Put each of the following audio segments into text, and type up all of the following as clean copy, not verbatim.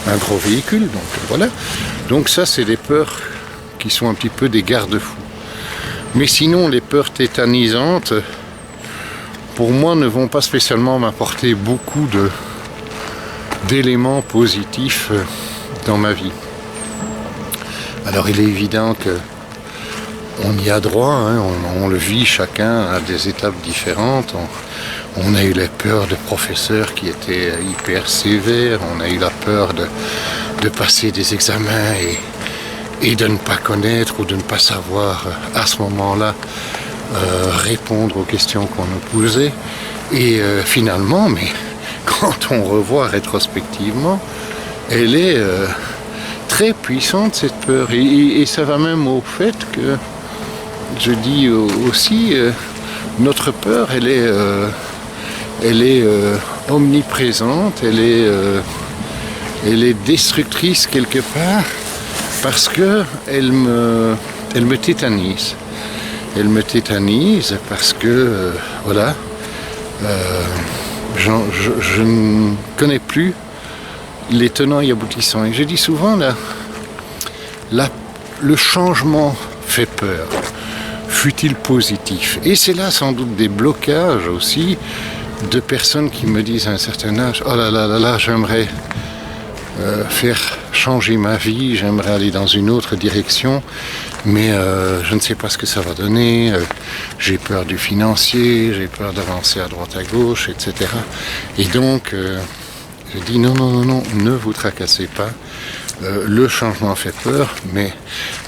un gros véhicule. Donc voilà. Donc ça, c'est des peurs qui sont un petit peu des garde-fous. Mais sinon, les peurs tétanisantes, pour moi, ne vont pas spécialement m'apporter beaucoup d'éléments positifs dans ma vie. Alors il est évident que on y a droit, hein, on le vit chacun à des étapes différentes. On a eu la peur de professeurs qui étaient hyper sévères, on a eu la peur de passer des examens et de ne pas connaître ou de ne pas savoir à ce moment-là répondre aux questions qu'on nous posait. Et finalement, mais quand on revoit rétrospectivement, elle est très puissante cette peur. Et ça va même au fait que, je dis aussi, notre peur, elle est omniprésente, elle est destructrice quelque part, parce que elle me tétanise. Elle me tétanise parce que, voilà, je ne connais plus les tenants et aboutissants. Et je dis souvent, le changement fait peur, fut-il positif. Et c'est là sans doute des blocages aussi de personnes qui me disent à un certain âge, oh là là là là, j'aimerais faire changer ma vie, j'aimerais aller dans une autre direction, mais je ne sais pas ce que ça va donner, j'ai peur du financier, j'ai peur d'avancer à droite à gauche, etc. Et donc, je dis non, ne vous tracassez pas, le changement fait peur, mais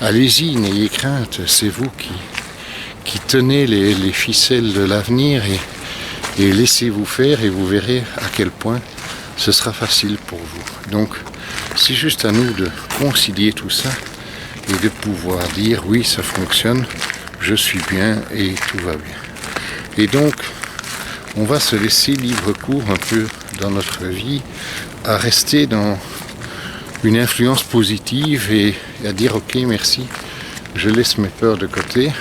allez-y, n'ayez crainte, c'est vous qui tenez les ficelles de l'avenir et laissez-vous faire et vous verrez à quel point ce sera facile pour vous. Donc, c'est juste à nous de concilier tout ça et de pouvoir dire oui, ça fonctionne, je suis bien et tout va bien. Et donc, on va se laisser libre cours un peu dans notre vie à rester dans une influence positive et à dire ok, merci, je laisse mes peurs de côté.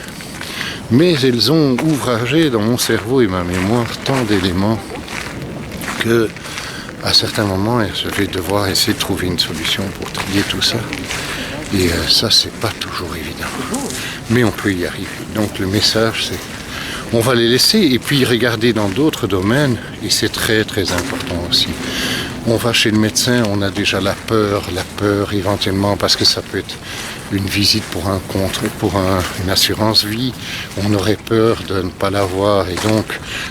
Mais elles ont ouvragé dans mon cerveau et ma mémoire tant d'éléments que à certains moments, je vais devoir essayer de trouver une solution pour trier tout ça. Et ça, c'est pas toujours évident. Mais on peut y arriver. Donc le message, c'est on va les laisser et puis regarder dans d'autres domaines. Et c'est très très important aussi. On va chez le médecin, on a déjà la peur éventuellement parce que ça peut être une visite pour un compte, pour une assurance vie. On aurait peur de ne pas l'avoir et donc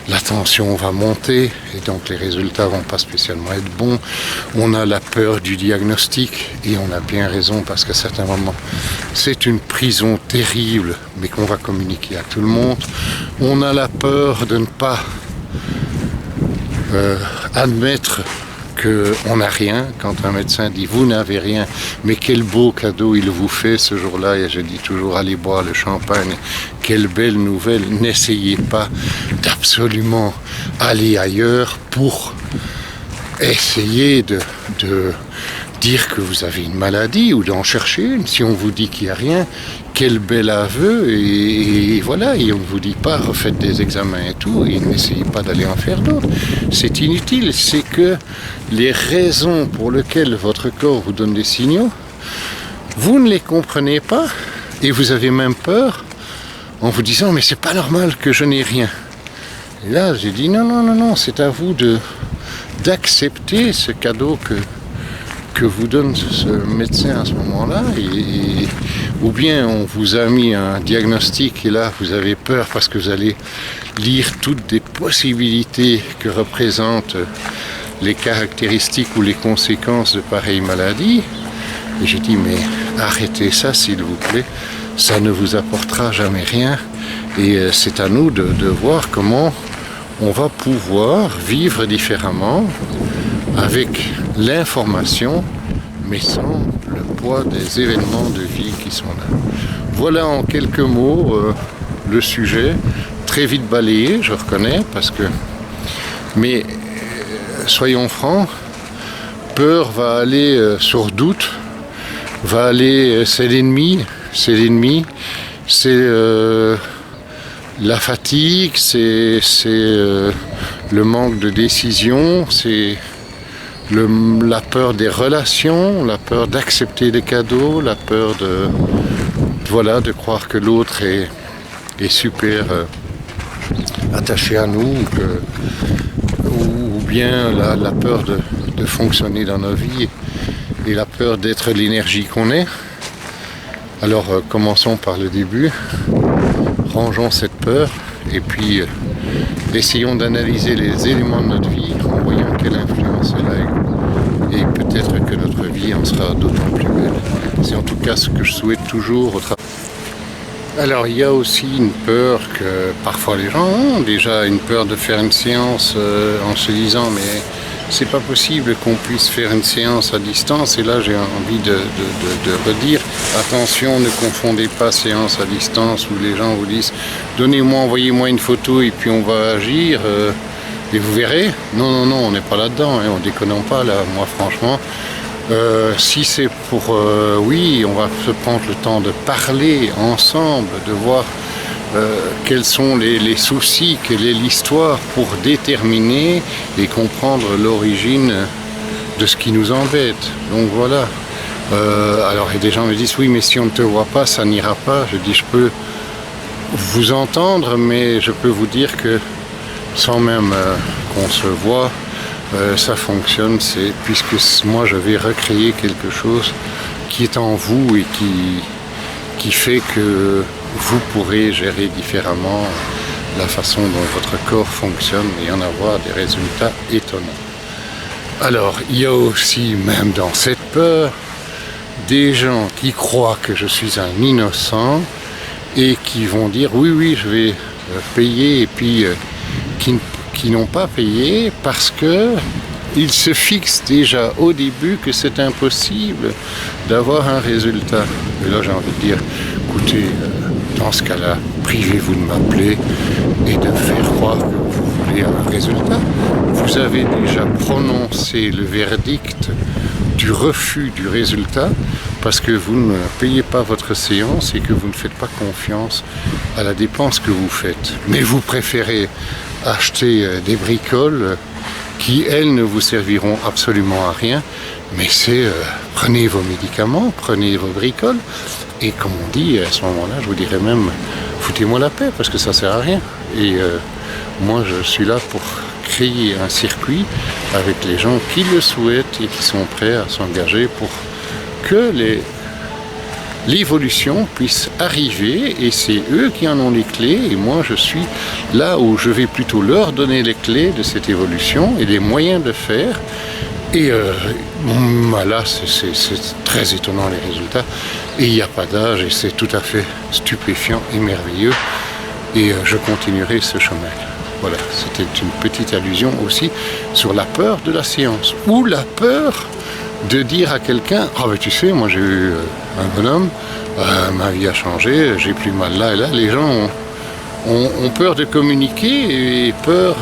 la tension va monter et donc les résultats vont pas spécialement être bons. On a la peur du diagnostic et on a bien raison parce qu'à certains moments c'est une prison terrible mais qu'on va communiquer à tout le monde. On a la peur de ne pas admettre qu'on n'a rien, quand un médecin dit vous n'avez rien, mais quel beau cadeau il vous fait ce jour-là, et je dis toujours allez boire le champagne, quelle belle nouvelle, n'essayez pas d'absolument aller ailleurs pour essayer de dire que vous avez une maladie ou d'en chercher une. Si on vous dit qu'il n'y a rien, quel bel aveu, et voilà, et on ne vous dit pas refaites des examens et tout, et n'essayez pas d'aller en faire d'autres. C'est inutile, c'est que les raisons pour lesquelles votre corps vous donne des signaux, vous ne les comprenez pas, et vous avez même peur en vous disant mais c'est pas normal que je n'ai rien. Et là j'ai dit non, c'est à vous d'accepter ce cadeau que vous donne ce médecin à ce moment-là, ou bien on vous a mis un diagnostic et là vous avez peur parce que vous allez lire toutes les possibilités que représentent les caractéristiques ou les conséquences de pareilles maladies. Et j'ai dit mais arrêtez ça s'il vous plaît, ça ne vous apportera jamais rien et c'est à nous de voir comment on va pouvoir vivre différemment avec l'information, mais sans le poids des événements de vie qui sont là. Voilà en quelques mots le sujet, très vite balayé, je reconnais, mais soyons francs, peur va aller sur doute, va aller, c'est l'ennemi, c'est la fatigue, c'est le manque de décision, la peur des relations, la peur d'accepter des cadeaux, la peur de croire que l'autre est super attaché à nous, ou bien la peur de fonctionner dans nos vies et la peur d'être l'énergie qu'on est. Alors commençons par le début, rangeons cette peur et puis essayons d'analyser les éléments de notre vie en voyant quelle influence elle a eu. Et peut-être que notre vie en sera d'autant plus belle. C'est en tout cas ce que je souhaite toujours au travail. Alors il y a aussi une peur que parfois les gens ont, déjà une peur de faire une séance en se disant mais c'est pas possible qu'on puisse faire une séance à distance. Et là j'ai envie de redire, attention, ne confondez pas séance à distance où les gens vous disent donnez-moi, envoyez-moi une photo et puis on va agir et vous verrez. Non, on n'est pas là-dedans, on déconne pas là, moi franchement. Si c'est pour oui, on va se prendre le temps de parler ensemble, de voir quels sont les soucis, quelle est l'histoire pour déterminer et comprendre l'origine de ce qui nous embête. Donc voilà. Alors et des gens me disent oui mais si on ne te voit pas ça n'ira pas. Je dis je peux vous entendre mais je peux vous dire que sans même qu'on se voit, ça fonctionne, puisque moi je vais recréer quelque chose qui est en vous et qui fait que vous pourrez gérer différemment la façon dont votre corps fonctionne et en avoir des résultats étonnants. Alors il y a aussi, même dans cette peur, des gens qui croient que je suis un innocent et qui vont dire oui je vais payer et puis qui n'ont pas payé parce que ils se fixent déjà au début que c'est impossible d'avoir un résultat. Et là j'ai envie de dire, écoutez, dans ce cas-là, privez-vous de m'appeler et de faire croire que vous voulez un résultat. Vous avez déjà prononcé le verdict du refus du résultat parce que vous ne payez pas votre séance et que vous ne faites pas confiance à la dépense que vous faites. Mais vous préférez acheter des bricoles qui, elles, ne vous serviront absolument à rien, mais c'est prenez vos médicaments, prenez vos bricoles, et comme on dit, à ce moment-là, je vous dirais même, foutez-moi la paix, parce que ça sert à rien. Et moi, je suis là pour créer un circuit avec les gens qui le souhaitent et qui sont prêts à s'engager pour que l'évolution puisse arriver, et c'est eux qui en ont les clés et moi je suis là où je vais plutôt leur donner les clés de cette évolution et les moyens de faire. Et là c'est très étonnant les résultats et il n'y a pas d'âge et c'est tout à fait stupéfiant et merveilleux et je continuerai ce chemin. Voilà, c'était une petite allusion aussi sur la peur de la séance ou la peur de dire à quelqu'un « Ah ben tu sais, moi j'ai eu un bonhomme, ma vie a changé, j'ai plus mal là et là ». Les gens ont peur de communiquer et peur,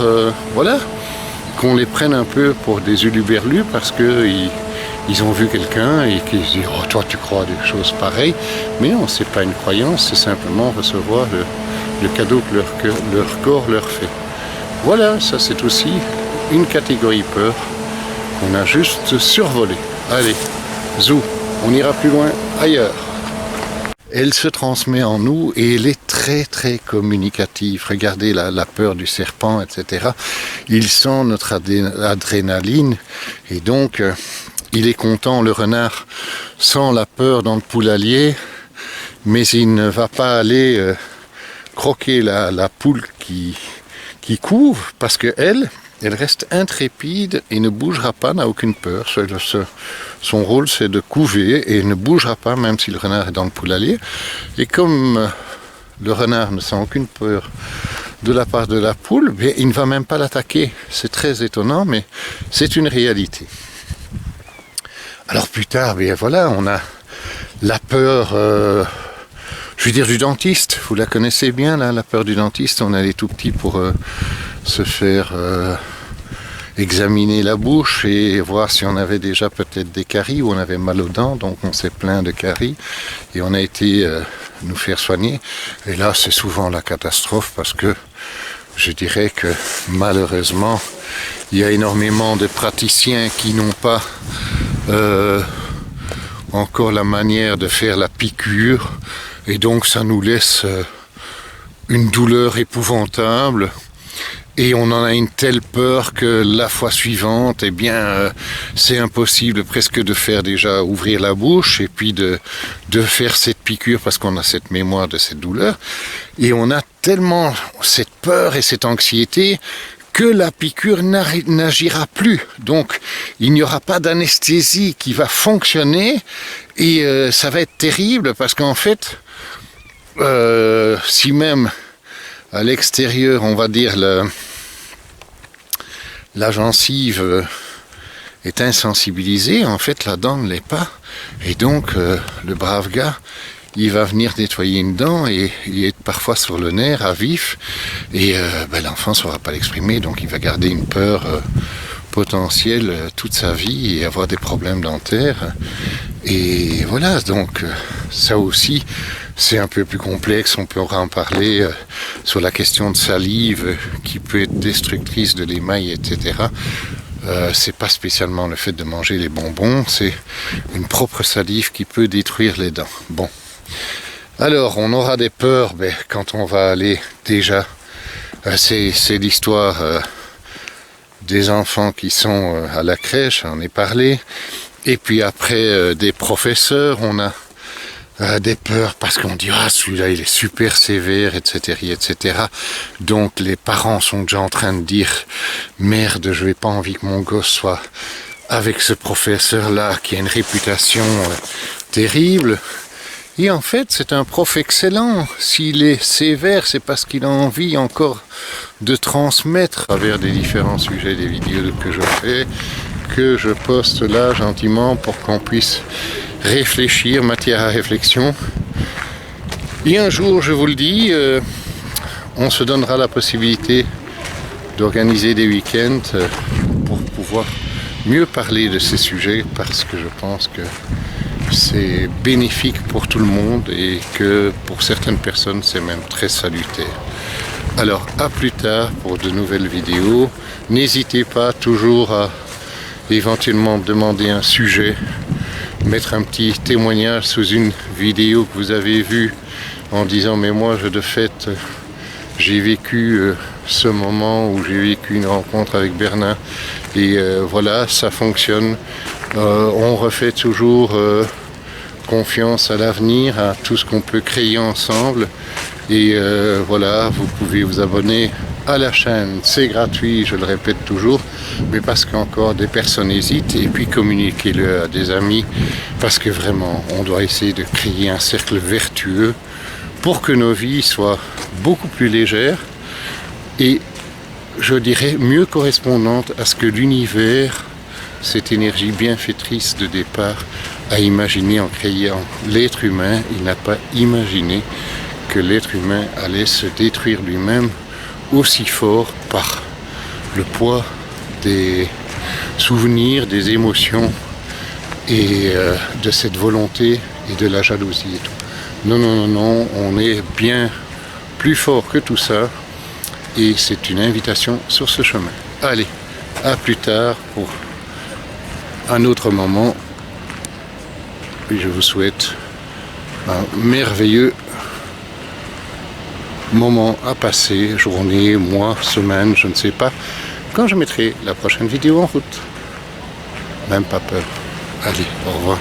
qu'on les prenne un peu pour des uluberlus parce qu'ils ont vu quelqu'un et qu'ils se disent « Oh toi tu crois à des choses pareilles ». Mais non, c'est pas une croyance, c'est simplement recevoir le cadeau que leur corps leur fait. Voilà, ça c'est aussi une catégorie peur qu'on a juste survolé. Allez, zou, on ira plus loin ailleurs. Elle se transmet en nous et elle est très très communicative. Regardez la peur du serpent, etc. Il sent notre adrénaline et donc il est content, le renard sent la peur dans le poulailler, mais il ne va pas aller croquer la poule qui court parce que elle reste intrépide et ne bougera pas, n'a aucune peur. Son rôle, c'est de couver et ne bougera pas, même si le renard est dans le poulailler. Et comme le renard ne sent aucune peur de la part de la poule, il ne va même pas l'attaquer. C'est très étonnant, mais c'est une réalité. Alors plus tard, on a la peur, je veux dire, du dentiste. Vous la connaissez bien, là, la peur du dentiste. On allait tout petit pour se faire examiner la bouche et voir si on avait déjà peut-être des caries ou on avait mal aux dents, donc on s'est plaint de caries et on a été nous faire soigner. Et là c'est souvent la catastrophe parce que je dirais que malheureusement, il y a énormément de praticiens qui n'ont pas encore la manière de faire la piqûre, et donc ça nous laisse une douleur épouvantable. Et on en a une telle peur que la fois suivante, eh bien, c'est impossible presque de faire déjà ouvrir la bouche et puis de faire cette piqûre parce qu'on a cette mémoire de cette douleur. Et on a tellement cette peur et cette anxiété que la piqûre n'agira plus. Donc, il n'y aura pas d'anesthésie qui va fonctionner et ça va être terrible parce qu'en fait, si même à l'extérieur, on va dire, la gencive est insensibilisée, en fait la dent ne l'est pas. Et donc le brave gars, il va venir nettoyer une dent et il est parfois sur le nerf à vif. Et l'enfant ne saura pas l'exprimer, donc il va garder une peur potentielle toute sa vie et avoir des problèmes dentaires. Et voilà, donc ça aussi, c'est un peu plus complexe, on pourra en parler sur la question de salive qui peut être destructrice de l'émail, etc. C'est pas spécialement le fait de manger les bonbons, c'est une propre salive qui peut détruire les dents. Bon, alors on aura des peurs quand on va aller déjà, c'est l'histoire des enfants qui sont à la crèche, j'en ai parlé, et puis après des professeurs, on a des peurs parce qu'on dit celui-là il est super sévère, etc., etc. Donc les parents sont déjà en train de dire merde, je n'ai pas envie que mon gosse soit avec ce professeur-là qui a une réputation terrible. Et en fait c'est un prof excellent. S'il est sévère, c'est parce qu'il a envie encore de transmettre à travers des différents sujets, des vidéos que je fais, que je poste là gentiment pour qu'on puisse réfléchir, matière à réflexion. Et un jour, je vous le dis, on se donnera la possibilité d'organiser des week-ends pour pouvoir mieux parler de ces sujets parce que je pense que c'est bénéfique pour tout le monde et que pour certaines personnes, c'est même très salutaire. Alors, à plus tard pour de nouvelles vidéos. N'hésitez pas toujours à éventuellement demander un sujet, mettre un petit témoignage sous une vidéo que vous avez vue en disant mais moi de fait j'ai vécu ce moment où j'ai vécu une rencontre avec Bernard et voilà, ça fonctionne. On refait toujours confiance à l'avenir, à tout ce qu'on peut créer ensemble et voilà, vous pouvez vous abonner à la chaîne, c'est gratuit, je le répète toujours, mais parce qu'encore des personnes hésitent, et puis communiquez-le à des amis, parce que vraiment, on doit essayer de créer un cercle vertueux pour que nos vies soient beaucoup plus légères et, je dirais, mieux correspondantes à ce que l'univers, cette énergie bienfaitrice de départ, a imaginé en créant l'être humain. Il n'a pas imaginé que l'être humain allait se détruire lui-même aussi fort par le poids des souvenirs, des émotions et de cette volonté et de la jalousie et tout. Non, non, non, non, on est bien plus fort que tout ça et c'est une invitation sur ce chemin. Allez, à plus tard pour un autre moment et je vous souhaite un merveilleux moment à passer, journée, mois, semaine, je ne sais pas, quand je mettrai la prochaine vidéo en route. Même pas peur. Allez, au revoir.